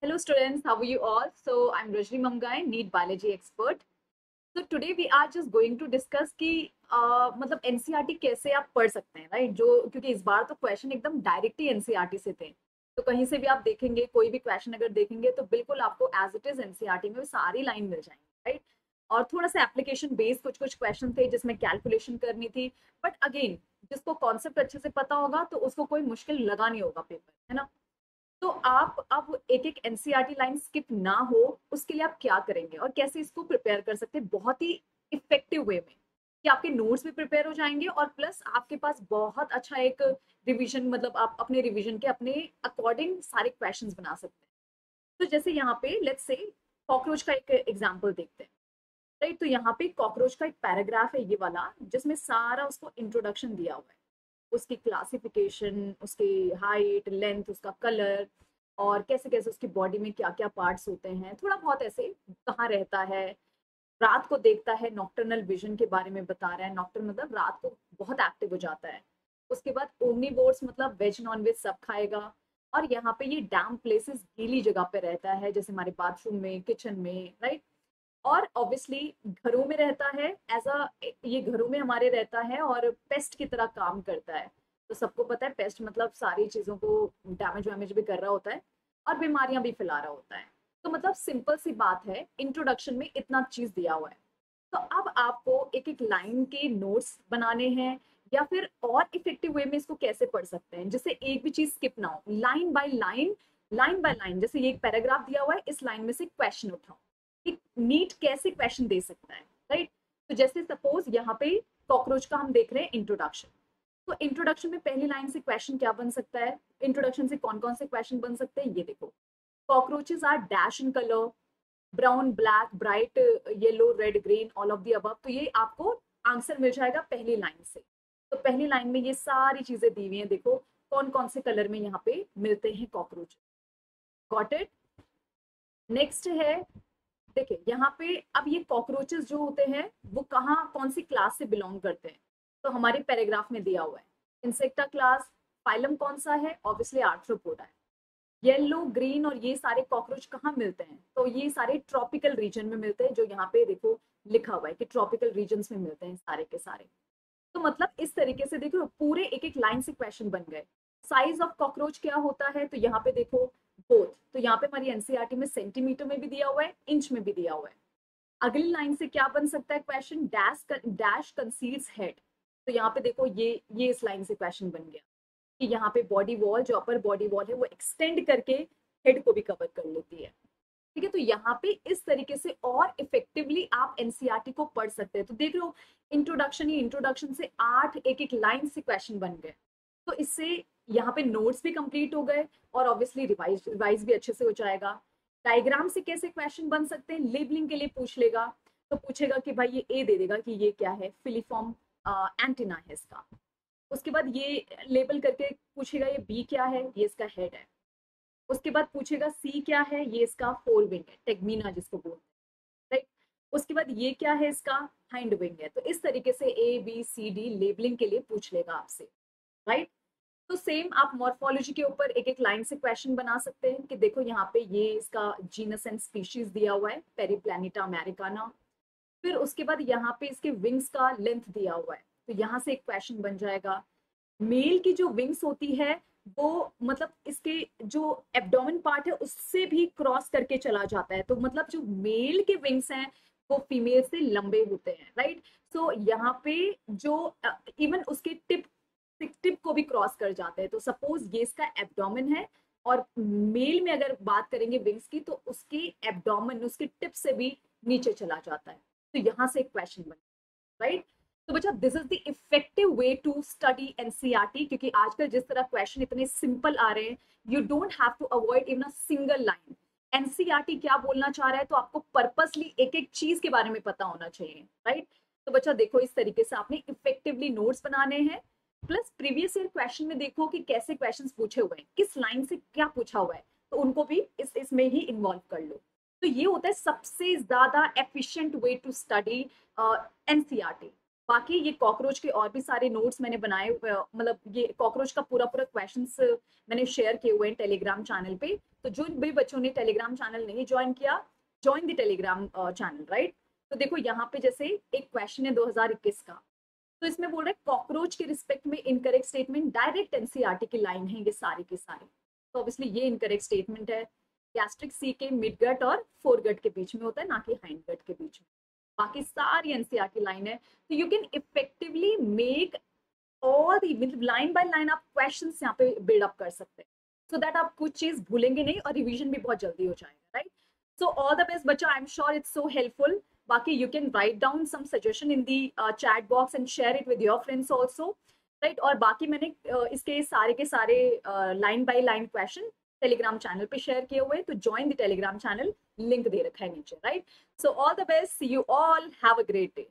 Hello students, how are you all? So I'm Rajni Mamgai, NEET biology expert. So today we are just going to discuss कि मतलब NCERT कैसे आप पढ़ सकते हैं, right? जो क्योंकि इस बार तो क्वेश्चन एकदम डायरेक्ट ही एनसीईआरटी से थे, तो कहीं से भी आप देखेंगे कोई भी क्वेश्चन अगर देखेंगे तो बिल्कुल आपको एज इट इज एनसीईआरटी में सारी लाइन मिल जाएंगी, राइट? और थोड़ा सा एप्लीकेशन बेस्ड कुछ कुछ क्वेश्चन थे जिसमें कैलकुलेशन करनी थी, बट अगेन जिसको कॉन्सेप्ट अच्छे से पता होगा तो उसको कोई मुश्किल लगा नहीं होगा पेपर, है ना? तो आप अब एक एक एनसीईआरटी लाइन स्किप ना हो उसके लिए आप क्या करेंगे और कैसे इसको प्रिपेयर कर सकते हैं बहुत ही इफेक्टिव वे में कि आपके नोट्स भी प्रिपेयर हो जाएंगे और प्लस आपके पास बहुत अच्छा एक रिवीजन, मतलब आप अपने रिवीजन के अपने अकॉर्डिंग सारे क्वेश्चंस बना सकते हैं। तो जैसे यहाँ पे लेट्स से कॉकरोच का एक एग्जांपल देखते हैं, राइट? तो यहाँ पे कॉकरोच का एक पैराग्राफ है ये वाला जिसमें सारा उसको इंट्रोडक्शन दिया हुआ है, उसकी क्लासिफिकेशन, उसकी हाइट, लेंथ, उसका कलर और कैसे कैसे उसकी बॉडी में क्या क्या पार्ट्स होते हैं, थोड़ा बहुत ऐसे कहाँ रहता है, रात को देखता है, नॉक्टर्नल विजन के बारे में बता रहा है। नॉक्टर्न मतलब रात को बहुत एक्टिव हो जाता है। उसके बाद ओमनीवोर्स मतलब वेज नॉन वेज सब खाएगा। और यहाँ पे ये डैम प्लेसेस गीली जगह पे रहता है जैसे हमारे बाथरूम में, किचन में, राइट? और ऑब्वियसली घरों में रहता है एज अ, ये घरों में हमारे रहता है और पेस्ट की तरह काम करता है। तो सबको पता है पेस्ट मतलब सारी चीजों को डैमेज वैमेज भी कर रहा होता है और बीमारियां भी फैला रहा होता है। तो मतलब सिंपल सी बात है, इंट्रोडक्शन में इतना चीज दिया हुआ है। तो अब आपको एक एक लाइन के नोट्स बनाने हैं या फिर और इफेक्टिव वे में इसको कैसे पढ़ सकते हैं जिससे एक भी चीज स्किप ना हो, line by line, line by line. जैसे ये एक पैराग्राफ दिया हुआ है, इस लाइन में से क्वेश्चन उठाओ कि नीट कैसे क्वेश्चन दे सकता है, राइट? तो जैसे सपोज यहाँ पे कॉकरोच का हम देख रहे हैं इंट्रोडक्शन। तो इंट्रोडक्शन में पहली लाइन से क्वेश्चन क्या बन सकता है, इंट्रोडक्शन से कौन कौन से क्वेश्चन बन सकते हैं, ये देखो। Cockroaches are dash in colour, brown, black, bright yellow, red, green, all of the above. तो ये आपको आंसर मिल जाएगा पहली लाइन से। तो पहली लाइन में ये सारी चीजें दी हुई हैं, देखो कौन कौन से कलर में यहाँ पे मिलते हैं कॉकरोच। Got it? नेक्स्ट है, देखिए यहाँ पे अब ये कॉकरोचेस जो होते हैं वो कहाँ कौन सी क्लास से बिलोंग करते हैं, तो हमारे पैराग्राफ में दिया हुआ है इंसेक्टा क्लास। फाइलम कौन सा है? ऑब्वियसली आर्थ्रोपोडा है। येलो, ग्रीन और ये सारे कॉकरोच कहाँ मिलते हैं? तो ये सारे ट्रॉपिकल रीजन में मिलते हैं, जो यहाँ पे देखो लिखा हुआ है कि ट्रॉपिकल रीजन में मिलते हैं सारे के सारे। तो मतलब इस तरीके से देखो पूरे एक एक लाइन से क्वेश्चन बन गए। साइज ऑफ कॉकरोच क्या होता है? तो यहाँ पे देखो बोथ, तो यहाँ पे हमारी एनसीईआरटी में सेंटीमीटर में भी दिया हुआ है, इंच में भी दिया हुआ है। अगली लाइन से क्या बन सकता है क्वेश्चन? Dash conceals head. तो यहाँ पे देखो ये इस लाइन से क्वेश्चन बन गया कि यहाँ पे बॉडी वॉल, जो अपर बॉडी वॉल है वो एक्सटेंड करके हेड को भी कवर कर लेती है। ठीक है, तो यहाँ पे इस तरीके से और इफेक्टिवली आप एनसीईआरटी को पढ़ सकते हैं। तो देख लो इंट्रोडक्शन ही इंट्रोडक्शन से 8 एक एक लाइन से क्वेश्चन बन गए। तो इससे यहाँ पे नोट्स भी कंप्लीट हो गए और ऑब्वियसली रिवाइज रिवाइज भी अच्छे से हो जाएगा। डायग्राम से कैसे क्वेश्चन बन सकते हैं? लेबलिंग के लिए पूछ लेगा, तो पूछेगा कि भाई ये ए दे देगा कि ये क्या है, फिलीफॉर्म एंटीना है इसका। उसके बाद ये लेबल करके पूछेगा ये बी क्या है, ये इसका हेड है। उसके बाद पूछेगा सी क्या है, ये इसका फोर विंग है, टेगमीना जिसको बोलते हैं, राइट? उसके बाद ये क्या है, इसका हाइंड विंग है। तो इस तरीके से A B C D labelling के लिए पूछ लेगा आपसे, राइट? तो सेम आप मॉर्फोलॉजी के ऊपर एक एक लाइन से क्वेश्चन बना सकते हैं कि देखो यहाँ पे ये इसका जीनस एंड स्पीशीज दिया हुआ है, पेरीप्लैनेटा अमेरिकाना। फिर उसके बाद यहाँ पे इसके विंग्स का लेंथ दिया हुआ है, तो यहाँ से एक क्वेश्चन बन जाएगा। मेल की जो विंग्स होती है वो मतलब इसके जो एब्डोमेन पार्ट है उससे भी क्रॉस करके चला जाता है, तो मतलब जो मेल के विंग्स हैं वो फीमेल से लंबे होते हैं, राइट? सो यहाँ पे जो इवन उसके टिप टिप को भी क्रॉस कर जाते हैं। तो सपोज ये इसका एब्डोमेन है और मेल में अगर बात करेंगे विंग्स की तो उसकी एब्डोमेन उसकी टिप से भी नीचे चला जाता है। तो यहाँ से एक क्वेश्चन बन, राइट? तो बच्चा this is the effective way to study NCERT, क्योंकि आजकल जिस तरह क्वेश्चन इतने सिंपल आ रहे हैं, you don't have to avoid even a single line. NCERT क्या बोलना चाह रहा है तो आपको पर्पसली एक एक चीज के बारे में पता होना चाहिए, राइट? तो बच्चा देखो इस तरीके से आपने इफेक्टिवली नोट्स बनाने हैं। प्लस प्रीवियस ईयर क्वेश्चन में देखो कि कैसे क्वेश्चंस पूछे हुए हैं, किस लाइन से क्या पूछा हुआ है, तो उनको भी इसमें ही इन्वॉल्व कर लो। तो ये होता है सबसे ज्यादा efficient way to study NCERT. बाकी ये कॉकरोच के और भी सारे नोट्स मैंने बनाए हुए, मतलब ये कॉकरोच का पूरा पूरा क्वेश्चंस मैंने शेयर किए हुए हैं टेलीग्राम चैनल पे। तो जो भी बच्चों ने टेलीग्राम चैनल नहीं ज्वाइन किया, join the Telegram channel, right. तो देखो यहाँ पे जैसे एक क्वेश्चन है 2021 का, तो इसमें बोल रहे हैं कॉकरोच के रिस्पेक्ट में इनकरेक्ट स्टेटमेंट, डायरेक्ट एनसीईआरटी की लाइन है ये सारी की सारी। तो ऑब्वियसली ये इनकरेक्ट स्टेटमेंट है। गैस्ट्रिक सी के मिड गट और फोर गट के बीच में होता है, ना कि हाइंड गट के बीच में। बाकी सारी एनसीईआरटी लाइन है। तो you can effectively make all the, मतलब लाइन बाय लाइन आप क्वेश्चंस यहाँ पे बिल्डअप कर सकते हैं, सो दैट आप कुछ चीज भूलेंगे नहीं और रिवीजन भी बहुत जल्दी हो जाएगा, right. So all the best बच्चों, I am sure it's so helpful. बाकी you can write down some suggestion in the chat box and share it with your friends also, right। और बाकी मैंने इसके सारे के सारे line by line question Telegram channel पे शेयर किए हुए, तो join the Telegram channel, link दे रखा है नीचे, right. So all the best, see you all, have a great day.